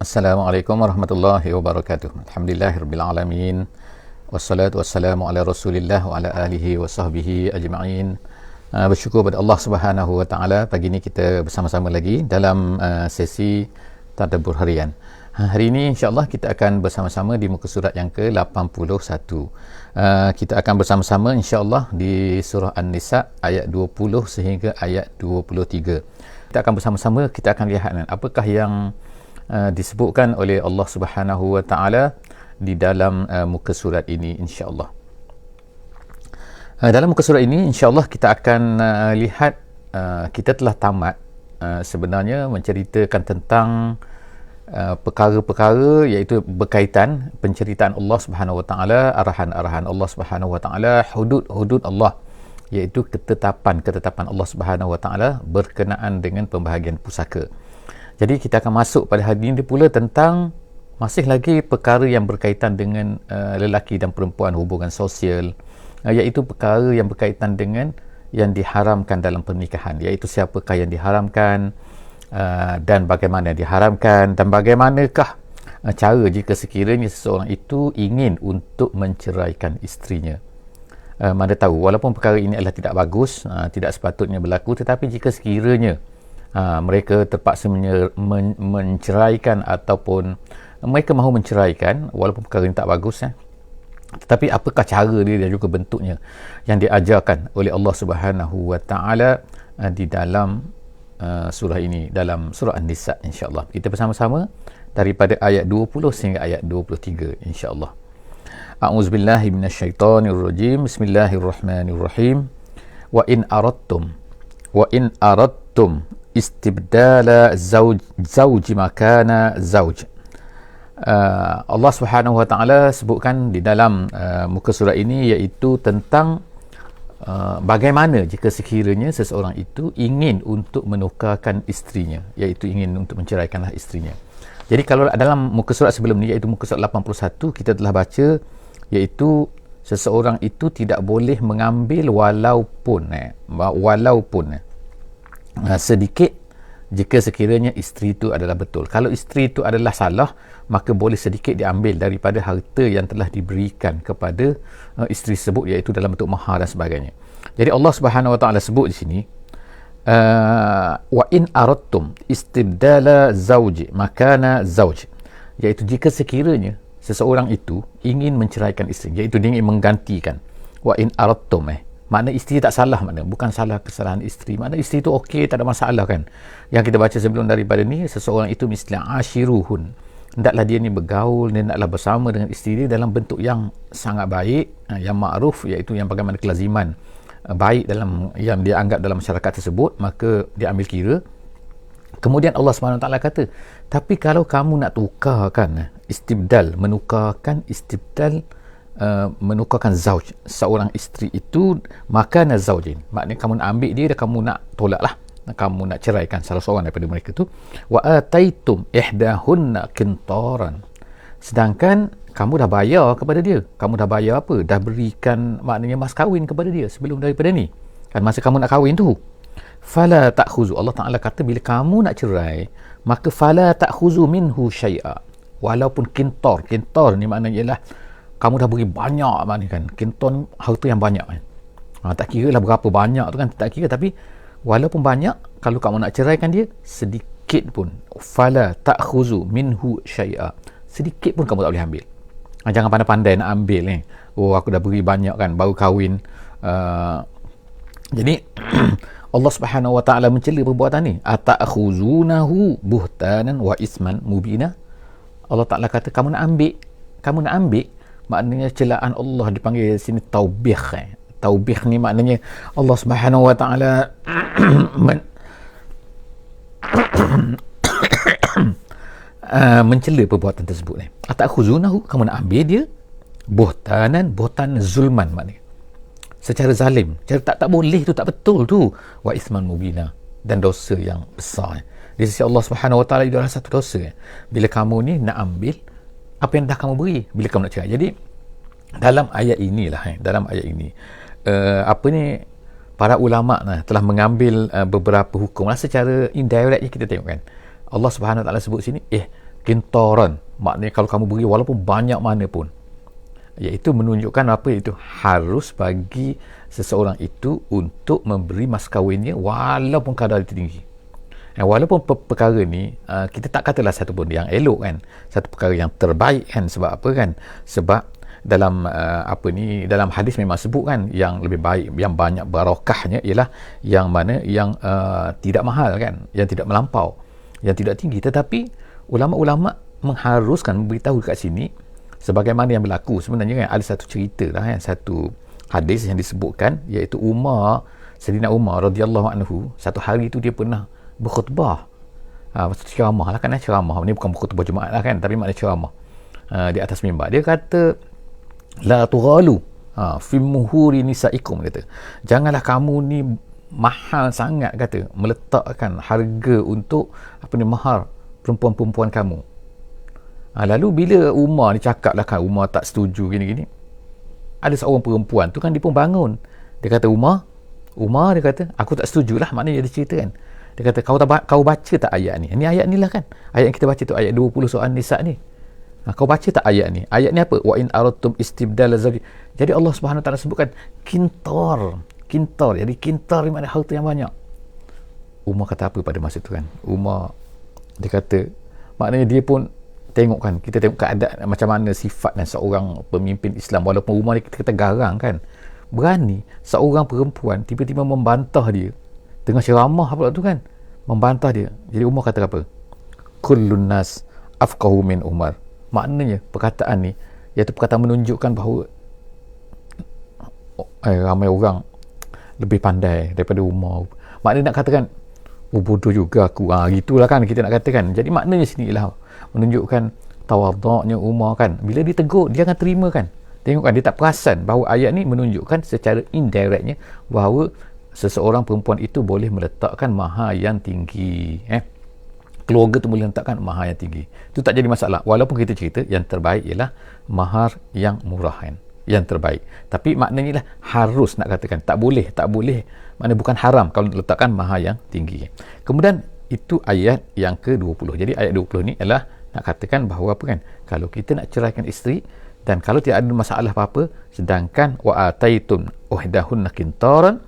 Assalamualaikum warahmatullahi wabarakatuh. Alhamdulillahirabbil alamin. Wassalatu wassalamu ala Rasulillah wa ala alihi wa sahbihi ajma'in. Bersyukur pada Allah Subhanahu wa taala, pagi ini kita bersama-sama lagi dalam sesi tadabbur harian. Hari ini insya-Allah kita akan bersama-sama di muka surat yang ke-81. Kita akan bersama-sama insya-Allah di surah An-Nisa ayat 20 sehingga ayat 23. Kita akan bersama-sama, kita akan lihat apakah yang disebutkan oleh Allah Subhanahu wa taala di dalam muka surat ini insya-Allah. Dalam muka surat ini insya-Allah kita akan lihat kita telah tamat sebenarnya menceritakan tentang perkara-perkara iaitu berkaitan penceritaan Allah Subhanahu wa taala, arahan-arahan Allah Subhanahu wa taala, hudud-hudud Allah, iaitu ketetapan-ketetapan Allah Subhanahu wa taala berkenaan dengan pembahagian pusaka. Jadi kita akan masuk pada hari ini pula tentang masih lagi perkara yang berkaitan dengan lelaki dan perempuan, hubungan sosial, iaitu perkara yang berkaitan dengan yang diharamkan dalam pernikahan, iaitu siapakah yang diharamkan dan bagaimana diharamkan, dan bagaimanakah cara jika sekiranya seseorang itu ingin untuk menceraikan isterinya. Mana tahu, walaupun perkara ini adalah tidak bagus, tidak sepatutnya berlaku, tetapi jika sekiranya mereka terpaksa menceraikan ataupun mereka mahu menceraikan, walaupun perkara ini tak bagus, tetapi apakah cara dia dan juga bentuknya yang diajarkan oleh Allah Subhanahu wa taala di dalam surah ini, dalam surah An-Nisa insya-Allah. Kita bersama-sama daripada ayat 20 sehingga ayat 23 insya-Allah. A'udzubillahi minasyaitonirrajim. Bismillahirrahmanirrahim. Wa in aradtum istibdala zauji makana zauj. Allah Subhanahu wa taala sebutkan di dalam muka surat ini iaitu tentang bagaimana jika sekiranya seseorang itu ingin untuk menukarkan isterinya, iaitu ingin untuk menceraikanlah isterinya. Jadi kalau dalam muka surat sebelum ni, iaitu muka surat 81, kita telah baca iaitu seseorang itu tidak boleh mengambil walaupun sedikit jika sekiranya isteri itu adalah betul. Kalau isteri itu adalah salah, maka boleh sedikit diambil daripada harta yang telah diberikan kepada isteri tersebut, iaitu dalam bentuk mahar dan sebagainya. Jadi Allah Subhanahu wa taala sebut di sini wa in aradtum istibdala zauji makana zauj, iaitu jika sekiranya seseorang itu ingin menceraikan isteri, iaitu dia ingin menggantikan. Wa in aradtum makna isteri tak salah, makna bukan salah kesalahan isteri, makna isteri tu okey, tak ada masalah kan. Yang kita baca sebelum daripada ni, seseorang itu misla ashiruhun, hendaklah dia ni bergaul, dia hendaklah bersama dengan isteri dia dalam bentuk yang sangat baik, yang ma'ruf, iaitu yang bagaimana kelaziman baik dalam yang dia anggap dalam masyarakat tersebut, maka dia ambil kira. Kemudian Allah SWT kata, tapi kalau kamu nak tukarkan istibdal, menukarkan zauj, seorang isteri itu, maka zaujin, maknanya kamu nak ambil dia dan kamu nak tolak lah, kamu nak ceraikan salah seorang daripada mereka tu. Wa ataitum ihdahunna qintaran, sedangkan kamu dah bayar kepada dia, kamu dah bayar apa, dah berikan maknanya mas kahwin kepada dia sebelum daripada ni kan, masa kamu nak kahwin tu. Fala ta'khuzu, Allah Ta'ala kata bila kamu nak cerai, maka fala ta'khuzu minhu syai'a, walaupun kintor ni maknanya ialah kamu dah beri banyak, maknanya kan, kintor harta yang banyak kan, tak kira lah berapa banyak tu kan, tak kira, tapi walaupun banyak, kalau kamu nak ceraikan dia, sedikit pun, fala ta'khuzu minhu syai'a, sedikit pun kamu tak boleh ambil. Jangan pandai-pandai nak ambil ni, oh aku dah beri banyak kan, baru kahwin. Jadi Allah Subhanahu wa taala mencela perbuatan ni, ata'khuzunahu buhtanan wa isman mubina. Allah Taala kata kamu nak ambil, maknanya celaan Allah dipanggil sini taubih. Taubih ni maknanya Allah Subhanahu wa taala mencela perbuatan tersebut ni. Atakhuzunahu, kamu nak ambil dia, buhtan zulman, maknanya secara zalim, cara tak boleh tu, tak betul tu, wa isman mubina, dan dosa yang besar. Di sisi Allah Subhanahu wa taala itu adalah satu dosa bila kamu ni nak ambil apa yang dah kamu beri bila kamu nak cerai. Jadi dalam ayat ini para ulama telah mengambil beberapa hukum secara indirect. Kita tengok kan, Allah Subhanahu Wa Taala sebut sini, kintaran, maknanya kalau kamu beri walaupun banyak mana pun, iaitu menunjukkan apa, itu harus bagi seseorang itu untuk memberi mas kahwinnya walaupun kadar itu tinggi. Walaupun perkara ni kita tak katalah satu pun yang elok kan, satu perkara yang terbaik kan. Sebab apa kan? Sebab dalam dalam hadis memang sebut kan, yang lebih baik, yang banyak barakahnya ialah yang mana yang tidak mahal kan, yang tidak melampau, yang tidak tinggi. Tetapi ulama-ulama mengharuskan memberitahu dekat sini sebagaimana yang berlaku sebenarnya kan. Ada satu cerita lah kan, satu hadis yang disebutkan, iaitu Sayyidina Umar radhiyallahu anhu, satu hari itu dia pernah berkhutbah, maksud ceramah lah kan, ceramah ni bukan berkhutbah Jumaat lah kan, tapi maknanya ceramah di atas mimbar. Dia kata la tughalu fi muhuri nisaikum, kata janganlah kamu ni mahal sangat, kata meletakkan harga untuk mahar perempuan-perempuan kamu. Lalu bila Umar ni cakap lah kan, Umar tak setuju gini-gini, ada seorang perempuan tu kan, dia pun bangun, dia kata Umar dia kata aku tak setuju lah, maknanya dia cerita kan. Dia kata kau baca tak ayat ni? Ini ayat ni lah kan, ayat yang kita baca tu, ayat 20 surah An-Nisa ni. Kau baca tak ayat ni? Ayat ni apa? Wa in aradtum istibdala zawj. Jadi Allah Subhanahu Wa Taala sebutkan kintar. Jadi kintar ni maknanya harta yang banyak. Umar kata apa pada masa tu kan? Umar dia kata, maknanya dia pun tengok kan, kita tengok keadaan macam mana sifat dan seorang pemimpin Islam. Walaupun Umar ni kita kata garang kan, berani seorang perempuan tiba-tiba membantah dia tengah ceramah pula tu kan, membantah dia. Jadi Umar kata apa? Kullun nas afqahu min Umar. Maknanya perkataan ni, iaitu perkataan menunjukkan bahawa ramai orang lebih pandai daripada Umar. Maknanya nak katakan bodoh juga aku, gitulah kan kita nak katakan. Jadi maknanya sini ialah menunjukkan tawaduknya Umar kan. Bila ditegur, dia akan terima kan. Tengok kan, dia tak perasan bahawa ayat ni menunjukkan secara indirectnya bahawa seseorang perempuan itu boleh meletakkan mahar yang tinggi. Keluarga tu boleh letakkan mahar yang tinggi. Itu tak jadi masalah. Walaupun kita cerita yang terbaik ialah mahar yang murah kan, yang terbaik. Tapi maknanya lah harus, nak katakan tak boleh, maknanya bukan haram kalau letakkan mahar yang tinggi. Kemudian itu ayat yang ke-20. Jadi ayat 20 ni adalah nak katakan bahawa apa kan, kalau kita nak ceraikan isteri dan kalau tidak ada masalah apa-apa, sedangkan wa ataitun uhdahunna kintaran,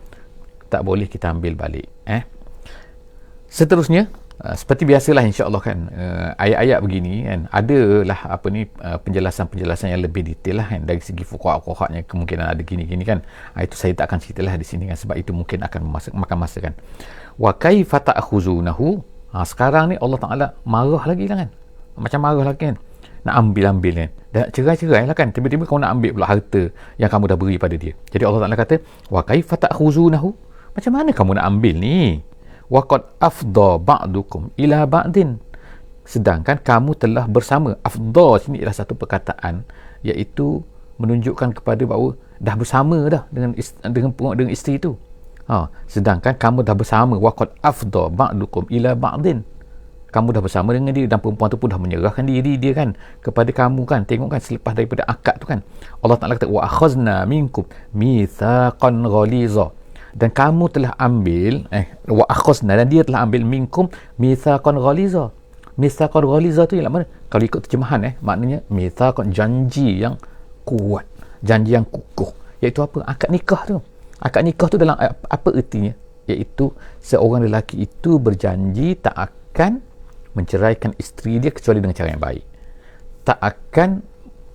tak boleh kita ambil balik. Seterusnya, seperti biasalah insya-Allah kan, ayat-ayat begini kan, adalah penjelasan-penjelasan yang lebih detail lah kan, dari segi fuqaha-fuqahanya kemungkinan ada gini-gini kan. Itu saya tak akan ceritalah di sini kan, sebab itu mungkin akan makan masa kan. Wa kaifa ta'khuzunahu. Sekarang ni Allah Taala marah lagi lah kan, macam marah lagi kan, nak ambil kan, dah cerai lah kan, tiba-tiba kau nak ambil pula harta yang kamu dah beri pada dia. Jadi Allah Taala kata wa kaifa ta'khuzunahu, macam mana kamu nak ambil ni? Waqad afdha ba'dukum ila ba'din, sedangkan kamu telah bersama. Afdha sini ialah satu perkataan, iaitu menunjukkan kepada bahawa dah bersama dah dengan isteri itu. Sedangkan kamu dah bersama. Waqad afdha ba'dukum ila ba'din, kamu dah bersama dengan dia dan perempuan tu pun dah menyerahkan diri dia kan kepada kamu kan. Tengok kan, selepas daripada akad tu kan, Allah Ta'ala kata wa akhazna minkum mitsaqan ghaliza, dan kamu telah ambil wa akhazna, dan dia telah ambil minkum mitsaqan ghaliza. Mitsaqan ghaliza tu ialah mana? Kalau ikut terjemahan maknanya mitsaqan, janji yang kuat, janji yang kukuh. Iaitu apa? Akad nikah tu. Akad nikah tu dalam apa ertinya? Iaitu seorang lelaki itu berjanji tak akan menceraikan isteri dia kecuali dengan cara yang baik. Tak akan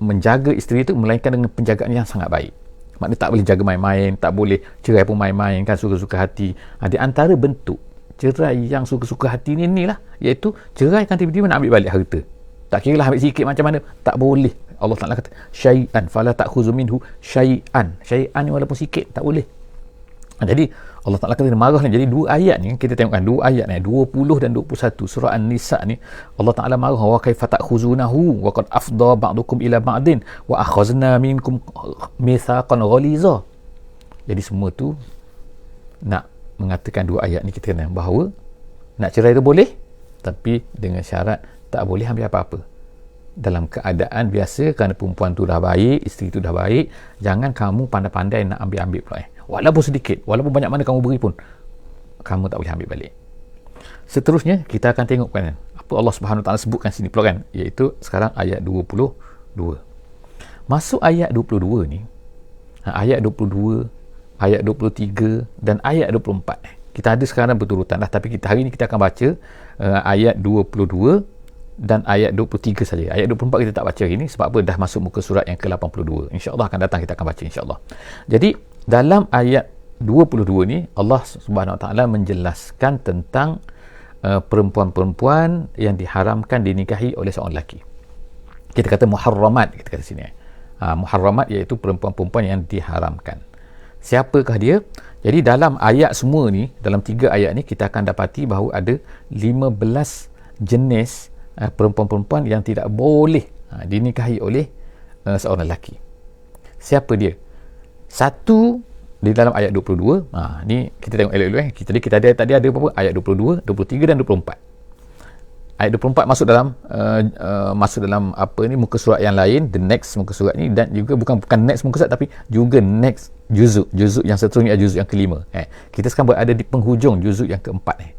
menjaga isteri itu melainkan dengan penjagaan yang sangat baik. Maknanya tak boleh jaga main-main, tak boleh cerai pun main-main kan, suka-suka hati. Di antara bentuk cerai yang suka-suka hati ni lah, iaitu cerai kan tiba-tiba nak ambil balik harta. Tak kira lah ambil sikit macam mana, tak boleh. Allah Ta'ala kata syai'an fala ta'khuzu minhu syai'an. Syai'an ni walaupun sikit tak boleh. Jadi Allah Ta'ala kata marah ni. Jadi dua ayat ni kita tengokkan, dua ayat ni 20 dan 21 surah An-Nisa ni, Allah Ta'ala marah wa kaifa ta'khuzunahu wa qad afdha ba'dukum ila ba'din wa akhazna minkum mitsaqan ghaliza. Jadi semua tu nak mengatakan dua ayat ni kita kena bahawa nak cerai tu boleh, tapi dengan syarat tak boleh ambil apa-apa. Dalam keadaan biasa, kerana perempuan tu dah baik, isteri tu dah baik, jangan kamu pandai-pandai nak ambil-ambil pula. Walaupun sedikit, walaupun banyak mana kamu beri pun, kamu tak boleh ambil balik. Seterusnya kita akan tengok kan apa Allah Subhanahu Wa Taala sebutkan sini pula kan, iaitu sekarang ayat 22. Masuk ayat 22 ni, ayat 22, ayat 23 dan ayat 24. Kita ada sekarang berurutan dah, tapi hari ni kita akan baca ayat 22 dan ayat 23 saja. Ayat 24 kita tak baca hari ni sebab apa, dah masuk muka surat yang ke-82. InsyaAllah akan datang kita akan baca insyaAllah. Jadi dalam ayat 22 ni Allah Subhanahu Wa Taala menjelaskan tentang perempuan-perempuan yang diharamkan dinikahi oleh seorang lelaki. Kita kata muharramat, kita kata sini. Muharramat iaitu perempuan-perempuan yang diharamkan. Siapakah dia? Jadi dalam ayat semua ni, dalam 3 ayat ni kita akan dapati bahawa ada 15 jenis perempuan-perempuan yang tidak boleh dinikahi oleh seorang lelaki. Siapa dia? Satu di dalam ayat 22. Ni kita tengok elok-elok Jadi kita ada tadi ada berapa? Ayat 22, 23 dan 24. Ayat 24 masuk dalam apa ni, muka surat yang lain, the next muka surat ni, dan juga bukan next muka surat tapi juga next juzuk yang seterusnya, juzuk yang kelima. Kita sekarang berada di penghujung juzuk yang keempat.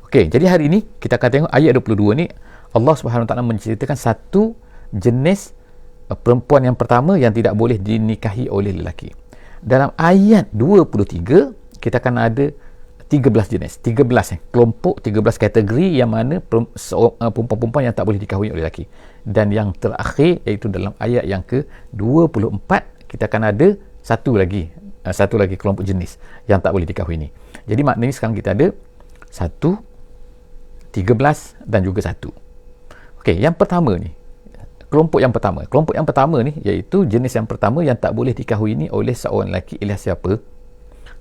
Okey, jadi hari ini kita akan tengok ayat 22 ni Allah Subhanahu Wa Taala menceritakan satu jenis perempuan yang pertama yang tidak boleh dinikahi oleh lelaki. Dalam ayat 23 kita akan ada 13 jenis, 13 kelompok, 13 kategori yang mana perempuan-perempuan yang tak boleh dikahwini oleh lelaki. Dan yang terakhir iaitu dalam ayat yang ke-24 kita akan ada satu lagi kelompok jenis yang tak boleh dikahwini. Jadi maknanya sekarang kita ada 1, 13 dan juga 1. Okey, yang pertama ni, kelompok yang pertama ni iaitu jenis yang pertama yang tak boleh dikahwini oleh seorang lelaki ialah siapa?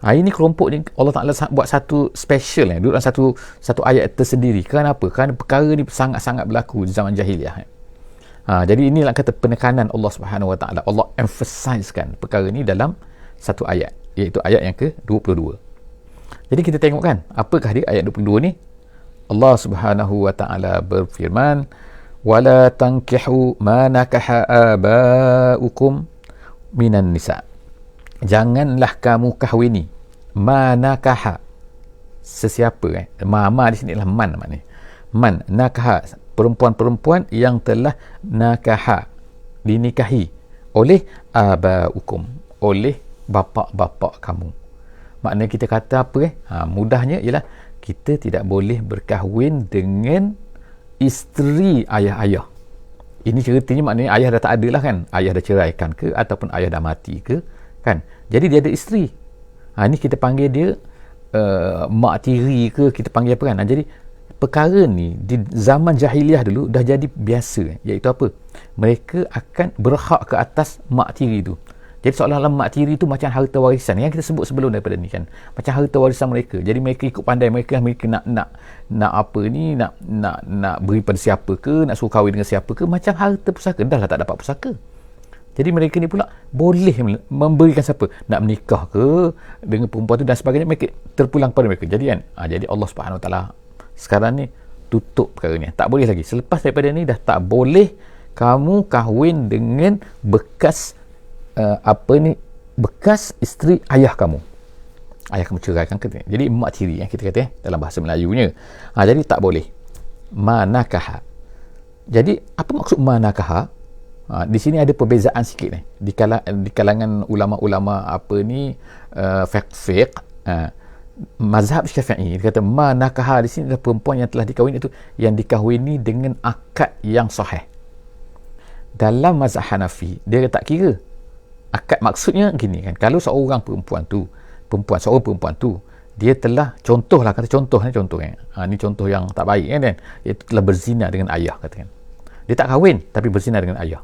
Ini kelompok ni Allah Ta'ala buat satu special duduk dalam satu ayat tersendiri. Kenapa? Kerana perkara ni sangat-sangat berlaku di zaman jahiliah. Jadi inilah kata penekanan Allah Subhanahu Wa Ta'ala. Allah emphasizekan perkara ni dalam satu ayat, iaitu ayat yang ke-22. Jadi kita tengok kan, apakah dia ayat 22 ni? Allah Subhanahu Wa Ta'ala berfirman, wala tankihu ma nakaha abaukum minan nisa. Janganlah kamu kahwini manakaha, sesiapa ma di sini adalah man maknanya. Man nakaha, perempuan-perempuan yang telah nakaha, dinikahi oleh abaukum, oleh bapa-bapa kamu. Maknanya kita kata apa mudahnya ialah kita tidak boleh berkahwin dengan isteri ayah-ayah. Ini ceritanya maknanya ayah dah tak ada lah kan, ayah dah ceraikan ke ataupun ayah dah mati ke kan, jadi dia ada isteri. Ini kita panggil dia mak tiri ke, kita panggil apa kan. Jadi perkara ni di zaman jahiliah dulu dah jadi biasa, iaitu apa, mereka akan berhak ke atas mak tiri tu. Jadi seolah-olah mak tiri tu macam harta warisan yang kita sebut sebelum daripada ni kan, macam harta warisan mereka. Jadi mereka ikut pandai, mereka nak apa ni, nak beri pada siapa ke, nak suruh kahwin dengan siapa ke, macam harta pusaka. Dah lah tak dapat pusaka. Jadi mereka ni pula boleh memberikan siapa, nak menikah ke dengan perempuan tu dan sebagainya, mereka terpulang pada mereka. Jadi kan, jadi Allah Subhanahu Wa Taala sekarang ni tutup perkara ni, tak boleh lagi. Selepas daripada ni dah tak boleh kamu kahwin dengan bekas bekas isteri ayah kamu. Ayah kamu ceraikan ke. Jadi mak tiri yang kita kata dalam bahasa Melayunya. Jadi tak boleh manakaha. Jadi apa maksud manakaha? Di sini ada perbezaan sikit di kalangan ulama-ulama fiqh. Mazhab Syafi'i dia kata manakaha di sini adalah perempuan yang telah dikahwini, itu yang dikahwini dengan akad yang sahih. Dalam mazhab Hanafi dia tak kira akad, maksudnya gini kan, kalau seorang perempuan tu dia telah, contoh ni contoh yang tak baik kan, iaitu telah berzina dengan ayah, katakan dia tak kahwin tapi berzina dengan ayah,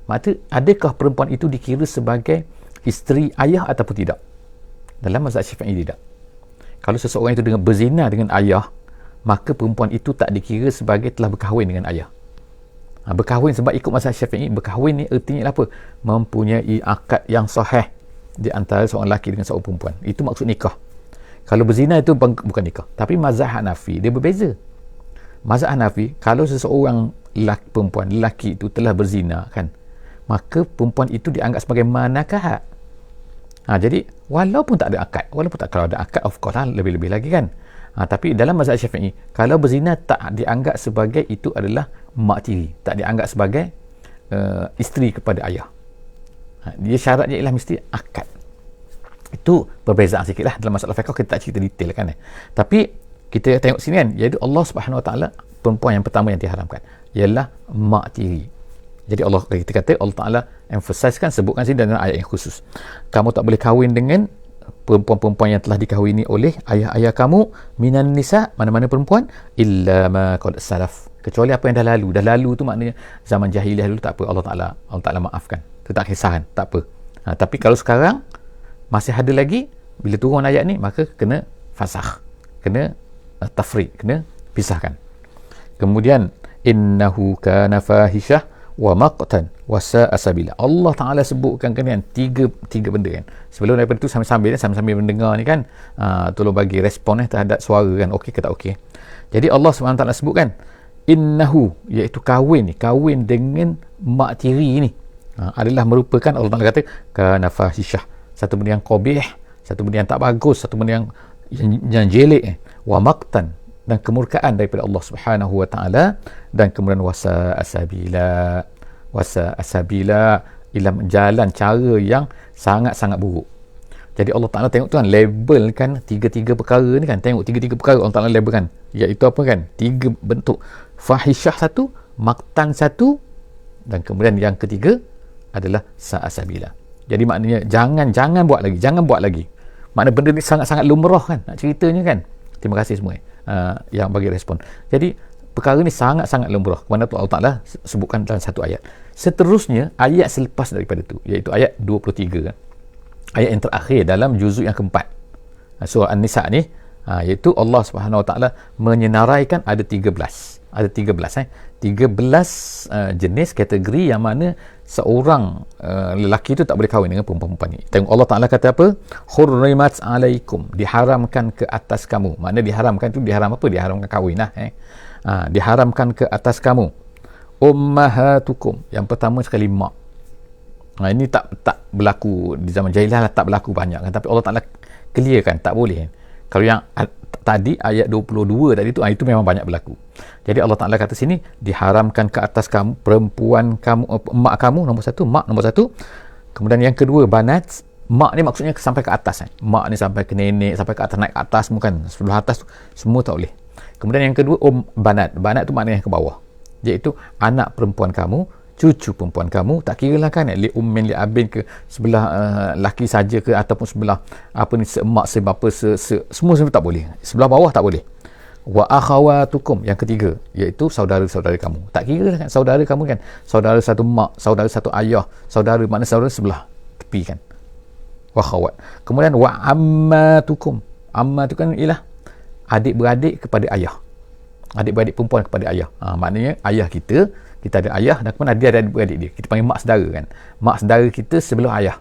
maka adakah perempuan itu dikira sebagai isteri ayah ataupun tidak? Dalam mazhab Syafi'i tidak. Kalau seseorang itu berzina dengan ayah, maka perempuan itu tak dikira sebagai telah berkahwin dengan ayah. Berkahwin, sebab ikut mazhab Syafi'i, berkahwin ni artinya apa? Mempunyai akad yang sahih di antara seorang lelaki dengan seorang perempuan. Itu maksud nikah. Kalau berzina itu bukan nikah. Tapi mazhab Hanafi dia berbeza. Mazhab Hanafi, kalau seseorang perempuan lelaki itu telah berzina kan, maka perempuan itu dianggap sebagai manakaha. Jadi walaupun tak ada akad, kalau ada akad of course lebih-lebih lagi kan. Tapi dalam mazhab Syafi'i, kalau berzina tak dianggap sebagai itu adalah mak tiri, tak dianggap sebagai isteri kepada ayah. Dia syaratnya ialah mesti akad. Itu perbezaan sikit lah dalam masalah fiqh, kita tak cerita detail kan. Tapi kita tengok sini kan, iaitu Allah Subhanahu Wa Taala, perempuan yang pertama yang diharamkan ialah mak tiri. Jadi Allah, kita kata Allah Ta'ala emphasizekan, sebutkan sini dalam ayat yang khusus, kamu tak boleh kahwin dengan perempuan-perempuan yang telah dikahwini oleh ayah-ayah kamu, minan nisa, mana-mana perempuan, illa ma qad salaf, kecuali apa yang dah lalu. Dah lalu tu maknanya zaman jahiliah dulu, tak apa, Allah Ta'ala maafkan, tu tak kisah, tak apa. Tapi kalau sekarang masih ada lagi, bila turun ayat ni, maka kena fasakh, kena tafriq, kena pisahkan. Kemudian innahu kana fahisyah wa maqtan wa sa'a sabila. Allah Ta'ala sebutkan kan tiga benda kan. Sebelum daripada tu sambil mendengar ni kan, tolong bagi respon terhadap suara kan, okey ke tak okey. Jadi Allah SWT sebutkan innahu, iaitu kahwin dengan mak tiri ni, adalah merupakan, Allah Ta'ala kata kana fahisyah, satu benda yang qabih, satu benda yang tak bagus, satu benda yang jelek, wa maqtan, dan kemurkaan daripada Allah Subhanahu Wa Taala, dan kemudian wasa asabila, ialah jalan cara yang sangat-sangat buruk. Jadi Allah Ta'ala tengok tu kan, label kan tiga-tiga perkara ni kan, tengok tiga-tiga perkara Allah Ta'ala label kan, iaitu apa kan, tiga bentuk, fahisyah satu, maktan satu, dan kemudian yang ketiga adalah sa'asabila. Jadi maknanya jangan buat lagi. Makna benda ni sangat-sangat lumrah kan nak ceritanya kan. Terima kasih semua yang bagi respon. Jadi perkara ni sangat-sangat lumrah, mana tu Allah Ta'ala sebutkan dalam satu ayat. Seterusnya ayat selepas daripada tu, iaitu ayat 23 kan? Ayat yang terakhir dalam juzuk yang keempat surah An-Nisa ni, iaitu Allah Subhanahu Wa Ta'ala menyenaraikan ada 13 jenis kategori yang mana seorang lelaki tu tak boleh kahwin dengan perempuan-perempuan ni. Tengok Allah Ta'ala kata apa? Hurrimat alaikum, diharamkan ke atas kamu. Makna diharamkan tu, diharam apa? Diharamkan kahwin lah. Diharamkan ke atas kamu ummahatukum, yang pertama sekali mak. Ini tak berlaku di zaman jahiliah lah, tak berlaku banyak kan, tapi Allah Ta'ala clear kan, tak boleh. Kalau yang tadi ayat 22 tadi tu, itu memang banyak berlaku. Jadi Allah Ta'ala kata sini, diharamkan ke atas kamu perempuan kamu, mak kamu, nombor satu. Kemudian yang kedua, banat. Mak ni maksudnya sampai ke atas. Mak ni sampai ke nenek, sampai ke atas, naik ke atas semua kan, sebelah atas tu, semua tak boleh. Kemudian yang kedua, banat tu maknanya ke bawah, iaitu anak perempuan kamu, cucu perempuan kamu, tak kira lah kan, li ummin li abin ke, sebelah laki saja ke, ataupun sebelah apa ni, semak sebapa, semua tak boleh, sebelah bawah tak boleh. Wa akhawatukum, yang ketiga, iaitu saudara-saudara kamu, tak kira lah kan, saudara kamu kan, saudara satu mak, saudara satu ayah, saudara mana, saudara sebelah tepi kan, wa akhawat. Kemudian wa ammatukum, amma tu kan ialah adik-beradik kepada ayah, adik-beradik perempuan kepada ayah. Maknanya ayah kita ada ayah, dan kemudian dia ada adik-beradik dia, kita panggil mak saudara kan, mak saudara kita sebelah ayah.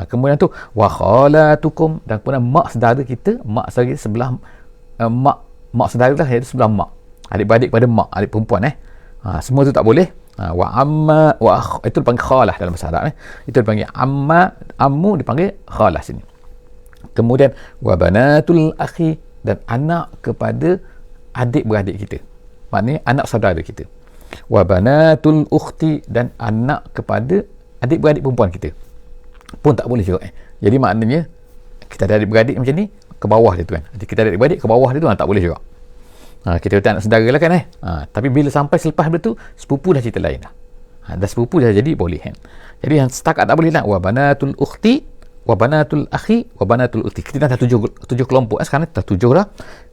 Kemudian tu wa khalatukum, dan kemudian mak saudara kita sebelah mak saudara lah, iaitu sebelah mak, adik-beradik pada mak, adik perempuan semua tu tak boleh. Wa amma itu dipanggil khalah dalam bahasa Arab itu dipanggil amma, ammu dipanggil khalah sini. Kemudian wa banatul akhi, dan anak kepada adik-beradik kita, maknanya anak saudara kita. Wa banatul ukhti, dan anak kepada adik-beradik perempuan kita pun tak boleh juga. Jadi maknanya kita ada adik-beradik macam ni, ke bawah dia tu kan, kita ada adik-beradik ke bawah dia tu tak boleh juga. Kita kata anak saudara lah kan tapi bila sampai selepas tu, sepupu dah cerita lain dah. Dah sepupu dah jadi boleh kan. Jadi yang setakat tak boleh lah, wa banatul ukhti, wa banatul akhi, wa banatul ukhti. Kita dah tujuh kelompok sekarang dah 7 dah.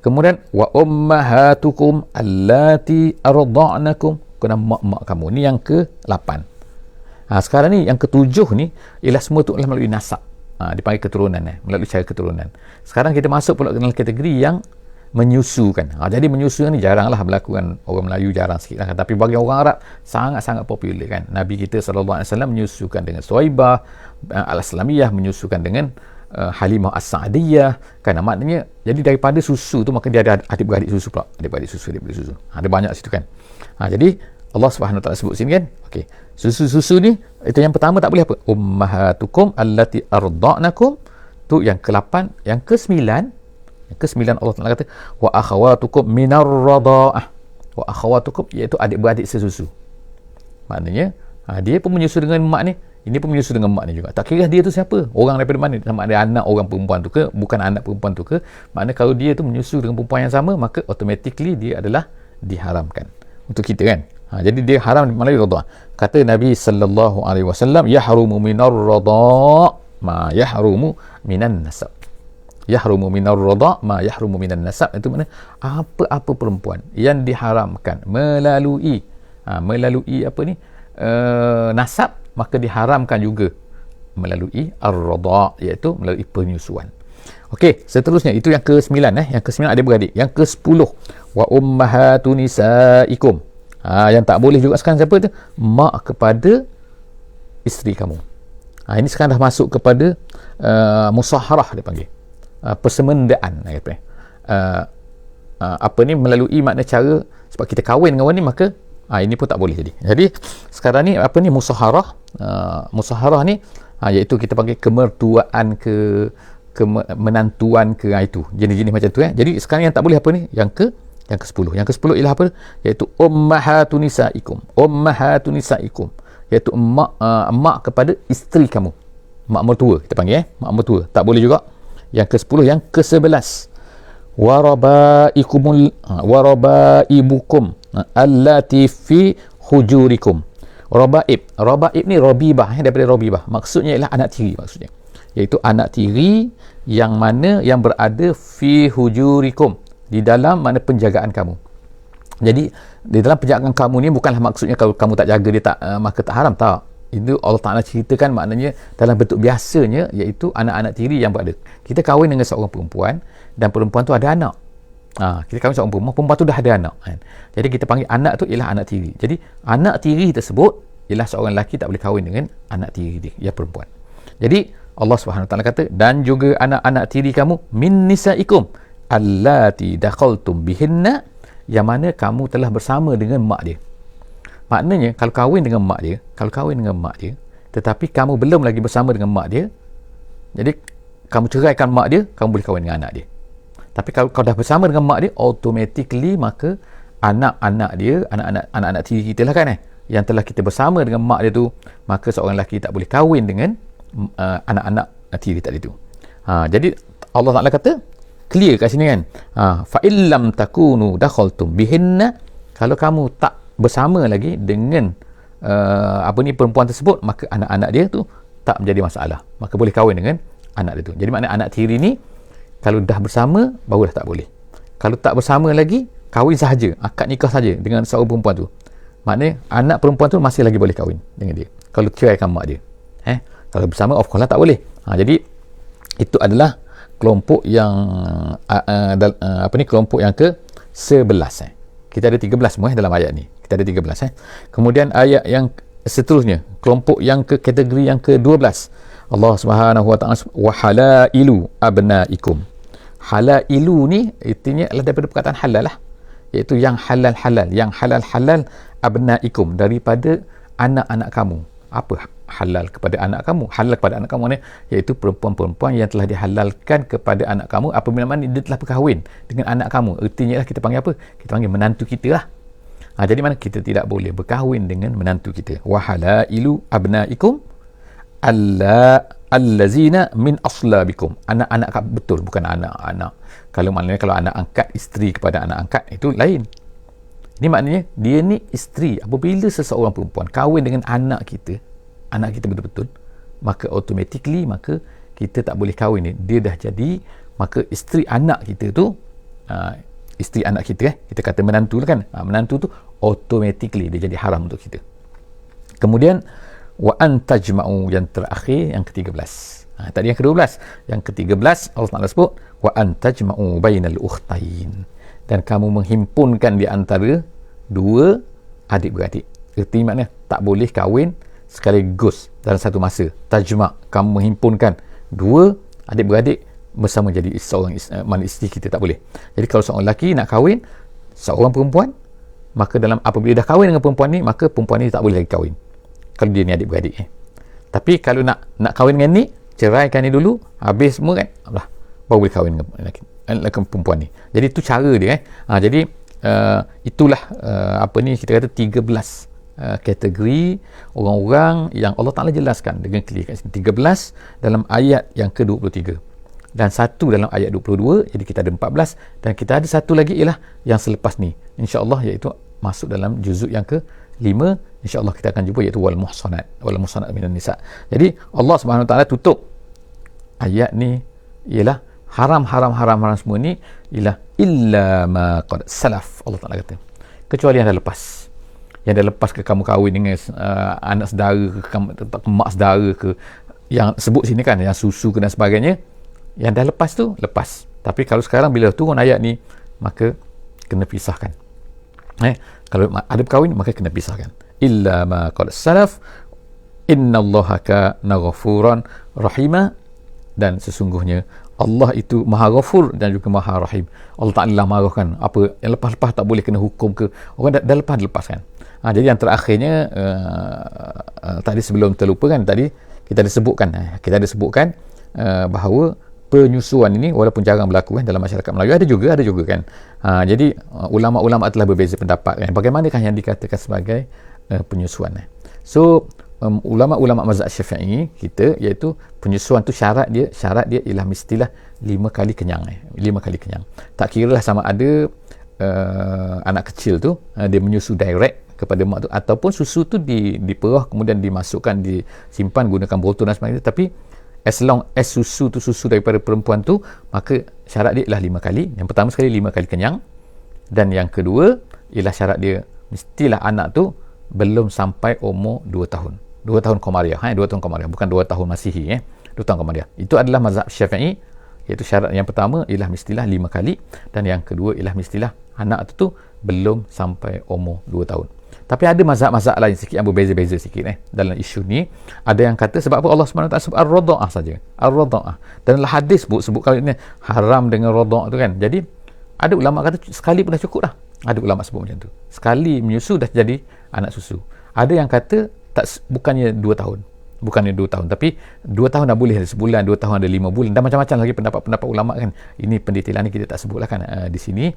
Kemudian wa ummahatukum allati arda'nakum, kena mak-mak kamu, ni yang ke-8. Sekarang ni yang ke-7 ni ialah semua tu melalui nasab, dipanggil keturunan, melalui cara keturunan. Sekarang kita masuk pula dalam kategori yang menyusukan. Jadi menyusukan ni jaranglah berlaku kan, orang Melayu jarang sikit lah kan, tapi bagi orang Arab sangat-sangat popular kan. Nabi kita SAW menyusukan dengan Suhaibah al-Aslamiyah, menyusukan dengan Halimah As-Sa'diyah kan. Maknanya jadi daripada susu tu, maka dia ada adik-beradik susu pula, adik-beradik susu. Ada banyak situ kan. Jadi Allah Subhanahu Wa Taala sebut sini kan, okey, susu ni itu yang pertama tak boleh apa, ummahatukum allati arda'nakum, tu yang ke-8. Yang ke-9 Yang ke-9 Allah Taala kata wa akhawatukum minar radha'ah. Wa akhawatukum iaitu adik-beradik sesusu. Maknanya dia pun menyusu dengan mak ni, ini pun menyusu dengan mak ni juga. Tak kira dia tu siapa, orang daripada mana, sama ada anak orang perempuan tu ke, bukan anak perempuan tu ke. Maknanya kalau dia tu menyusu dengan perempuan yang sama, maka automatically dia adalah diharamkan untuk kita kan. Jadi dia haram melalui radha'. Kata Nabi sallallahu alaihi wasallam, yahrumu minar radha' ma yahrumu minan nasab. Yahrumu minar radha' ma yahrumu minan nasab. Itu makna apa-apa perempuan yang diharamkan melalui apa ni, nasab, maka diharamkan juga melalui ar-radha', iaitu melalui penyusuan. Okey, seterusnya itu yang ke-9 yang ke-9 adik-beradik. Yang ke-10 wa ummahatu nisaikum. Yang tak boleh juga sekarang siapa tu? Mak kepada isteri kamu. Ini sekarang dah masuk kepada musaharah dia panggil. Persemendaan apa ni, melalui makna cara sebab kita kahwin dengan orang ni, maka ini pun tak boleh jadi. Jadi sekarang ni apa ni, musaharah. Musaharah ni iaitu kita panggil kemertuaan ke menantuan ke, itu jenis-jenis macam tu. Jadi sekarang yang tak boleh apa ni, yang ke-10. Yang ke-10 ialah apa? Iaitu ummahatun nisaikum. Ummahatun nisaikum iaitu mak kepada isteri kamu. Mak mertua kita panggil mak mertua. Tak boleh juga. Yang ke-10. Yang ke-11 warabaibukum allati fi hujurikum. Rabaib ni rabibah, daripada rabibah. Maksudnya ialah anak tiri, maksudnya iaitu anak tiri yang mana yang berada fi hujurikum, di dalam mana penjagaan kamu. Jadi di dalam penjagaan kamu ni bukanlah maksudnya kalau kamu tak jaga dia tak maka tak haram, tak. Itu Allah Ta'ala ceritakan maknanya dalam bentuk biasanya, iaitu anak-anak tiri yang berada. Kita kahwin dengan seorang perempuan dan perempuan tu ada anak. Kita kahwin seorang perempuan tu dah ada anak kan? Jadi kita panggil anak tu ialah anak tiri. Jadi anak tiri tersebut ialah seorang lelaki tak boleh kahwin dengan anak tiri dia, ia perempuan. Jadi Allah Subhanahu Wa Taala kata, dan juga anak-anak tiri kamu min nisaikum allati dakhaltum bihinna, yang mana kamu telah bersama dengan mak dia. Maknanya kalau kahwin dengan mak dia, tetapi kamu belum lagi bersama dengan mak dia, jadi kamu ceraikan mak dia, kamu boleh kahwin dengan anak dia. Tapi kalau kau dah bersama dengan mak dia, automatically maka anak-anak dia, anak-anak tiri kita lah kan, yang telah kita bersama dengan mak dia tu, maka seorang lelaki tak boleh kahwin dengan anak-anak tiri tadi tu. Jadi Allah Ta'ala kata clear kat sini kan, fa illam takunu dakhaltum bihinna, kalau kamu tak bersama lagi dengan perempuan tersebut, maka anak-anak dia tu tak menjadi masalah, maka boleh kahwin dengan anak dia tu. Jadi makna anak tiri ni kalau dah bersama baru dah tak boleh. Kalau tak bersama lagi, kahwin sahaja, akad nikah saja dengan seorang perempuan tu, maknanya anak perempuan tu masih lagi boleh kahwin dengan dia kalau ceraikan mak dia. Kalau bersama of course lah tak boleh. Jadi itu adalah kelompok yang kelompok yang ke-11. Kita ada 13 semua dalam ayat ni. Kita ada 13. Kemudian ayat yang seterusnya, kelompok yang kategori yang ke-12. Allah Subhanahu Wa Taala wa halailu abnaikum. Halailu ni artinya adalah daripada perkataan halal lah, iaitu yang halal-halal, yang halal-halal abnaikum, daripada anak-anak kamu. Apa halal kepada anak kamu? Halal kepada anak kamu ni iaitu perempuan-perempuan yang telah dihalalkan kepada anak kamu apabila mana dia telah berkahwin dengan anak kamu. Ertinya lah kita panggil apa? Kita panggil menantu kita lah. Jadi mana kita tidak boleh berkahwin dengan menantu kita. Wa halailu abnaikum allazina min aslabikum. Anak-anak betul, bukan anak-anak. Kalau maknanya kalau anak angkat isteri kepada anak angkat, itu lain. Ini maknanya dia ni isteri. Apabila seseorang perempuan kahwin dengan anak kita betul-betul, maka automatically maka kita tak boleh kahwin ni. Dia dah jadi, maka isteri anak kita tu, isteri anak kita kita kata menantu kan, menantu tu automatically dia jadi haram untuk kita. Kemudian wa antajma'u, yang terakhir, yang ke-13. Tadi yang ke-12, yang ke-13 Allah Taala sebut wa antajma'u bainal ukhtain, dan kamu menghimpunkan di antara dua adik-beradik. Erti maknanya tak boleh kahwin sekaligus dalam satu masa. Tajma', kamu menghimpunkan dua adik-beradik bersama jadi seorang mana isteri kita, tak boleh. Jadi kalau seorang lelaki nak kahwin seorang perempuan, maka dalam apabila dah kahwin dengan perempuan ni, maka perempuan ni tak boleh lagi kahwin kalau dia ni adik-beradik. Tapi kalau nak kahwin dengan ni, ceraikan ni dulu, habis semua kan, baru boleh kahwin dengan lelaki, perempuan ni. Jadi itu cara dia. Jadi itulah kita kata 13 kategori orang-orang yang Allah Ta'ala jelaskan dengan clear kat sini. 13 dalam ayat yang ke-23 dan satu dalam ayat 22. Jadi kita ada 14 dan kita ada satu lagi ialah yang selepas ni, insya-Allah, iaitu masuk dalam juzuk yang ke-5. InsyaAllah kita akan jumpa, iaitu wal muhsanat minan nisa. Jadi Allah Subhanahu Wa Ta'ala tutup ayat ni ialah haram semua ni ialah illa ma qad salaf. Allah Ta'ala kata kecuali yang dah lepas ke kamu kahwin dengan anak saudara ke mak saudara ke, yang sebut sini kan, yang susu ke dan sebagainya, yang dah lepas tu lepas. Tapi kalau sekarang bila turun ayat ni, maka kena pisahkan. Kalau ada berkahwin, maka kena pisahkan. Illa ma qad salaf innallaha kana ghafuran rahima. Dan sesungguhnya Allah itu Maha Ghafur dan juga Maha Rahim. Allah Ta'ala marahkan apa yang lepas-lepas tak boleh kena hukum ke, orang dah lepaskan. Jadi yang terakhirnya tadi sebelum terlupa kan, tadi kita ada sebutkan bahawa penyusuan ini walaupun jarang berlaku kan dalam masyarakat Melayu, ada juga kan. Jadi ulama-ulama telah berbeza pendapat kan, bagaimanakah yang dikatakan sebagai penyusuan. So ulama-ulama mazhab Syafi'i kita, iaitu penyusuan tu syarat dia ialah mestilah 5 kali kenyang. 5 kali kenyang. Tak kiralah sama ada anak kecil tu dia menyusu direct kepada mak tu, ataupun susu tu diperah kemudian dimasukkan, disimpan gunakan botol dan sebagainya. Tapi as long as susu tu susu daripada perempuan tu, maka syarat dia ialah 5 kali. Yang pertama sekali 5 kali kenyang, dan yang kedua ialah syarat dia mestilah anak tu belum sampai umur 2 tahun. 2 tahun Qamariah, 2 tahun Qamariah, bukan 2 tahun Masihi, 2 tahun Qamariah. Itu adalah mazhab Syafi'i, iaitu syarat yang pertama ialah mestilah 5 kali, dan yang kedua ialah mestilah anak tu belum sampai umur 2 tahun. Tapi ada mazhab-mazhab lain sikit yang berbeza-beza sikit dalam isu ni. Ada yang kata sebab apa Allah SWT sebut ar-radha'ah saja. Ar-radha'ah. Dan dalam hadis sebut kalau ini haram dengan radha' tu kan. Jadi ada ulama kata sekali pun dah cukup dah. Ada ulama sebut macam tu. Sekali menyusu dah jadi anak susu. Ada yang kata bukannya 2 tahun, tapi 2 tahun dah boleh, sebulan, 2 tahun ada 5 bulan, dan macam-macam lagi pendapat-pendapat ulama kan. Ini pendetailan ni kita tak sebutlah kan di sini.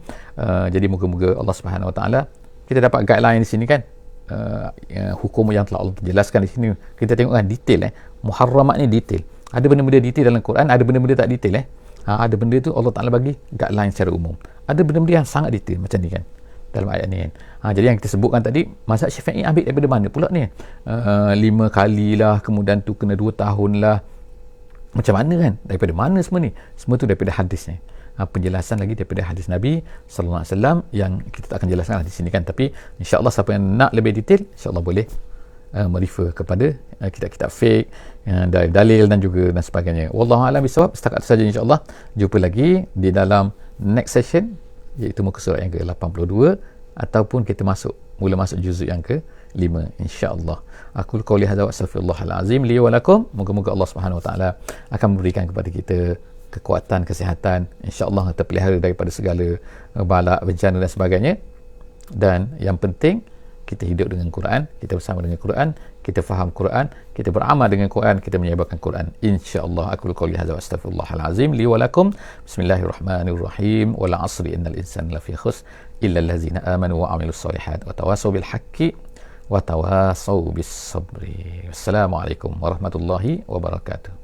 Jadi moga-moga Allah Subhanahu Wa Ta'ala, kita dapat guideline di sini kan, hukum yang telah Allah jelaskan di sini. Kita tengok kan detail muharramat ni detail. Ada benda-benda detail dalam Quran, ada benda-benda tak detail ada benda tu Allah Ta'ala bagi guideline secara umum. Ada benda-benda yang sangat detail macam ni kan dalam ayat ni kan. Jadi yang kita sebutkan tadi, mazhab Syafi'i ambil daripada mana pula ni? 5 kali lah, kemudian tu kena 2 tahun lah. Macam mana kan? Daripada mana semua ni? Semua tu daripada hadis ni. Penjelasan lagi daripada hadis Nabi sallallahu alaihi wasallam yang kita tak akan jelaskan di sini kan. Tapi insya-Allah siapa yang nak lebih detail, insya-Allah boleh merefer kepada kitab-kitab fiqh, dalil dan juga dan sebagainya. Wallahu a'lam bissawab. Setakat itu saja insya-Allah. Jumpa lagi di dalam next session, iaitu muka surat yang ke-82, ataupun kita mula masuk juzuk yang ke-5 insya-Allah. Aku qauli hadza wa astaghfirullahal azim li wa lakum. Moga-moga Allah Subhanahu Wa Ta'ala akan memberikan kepada kita kekuatan, kesihatan, insya-Allah terpelihara daripada segala bala, bencana dan sebagainya. Dan yang penting, kita hidup dengan Quran, kita bersama dengan Quran, kita faham Quran, kita beramal dengan Quran, kita menyebarkan Quran, insya-Allah. Aku qauli hadza wa astaghfirullahal azim li wa lakum. Bismillahirrahmanirrahim. Wal 'asri innal insana lafi khusr illa allazina amanu wa 'amilus solihat wa tawassaw bil haqqi wa tawassaw bis sabri. Wassalamualaikum warahmatullahi wabarakatuh.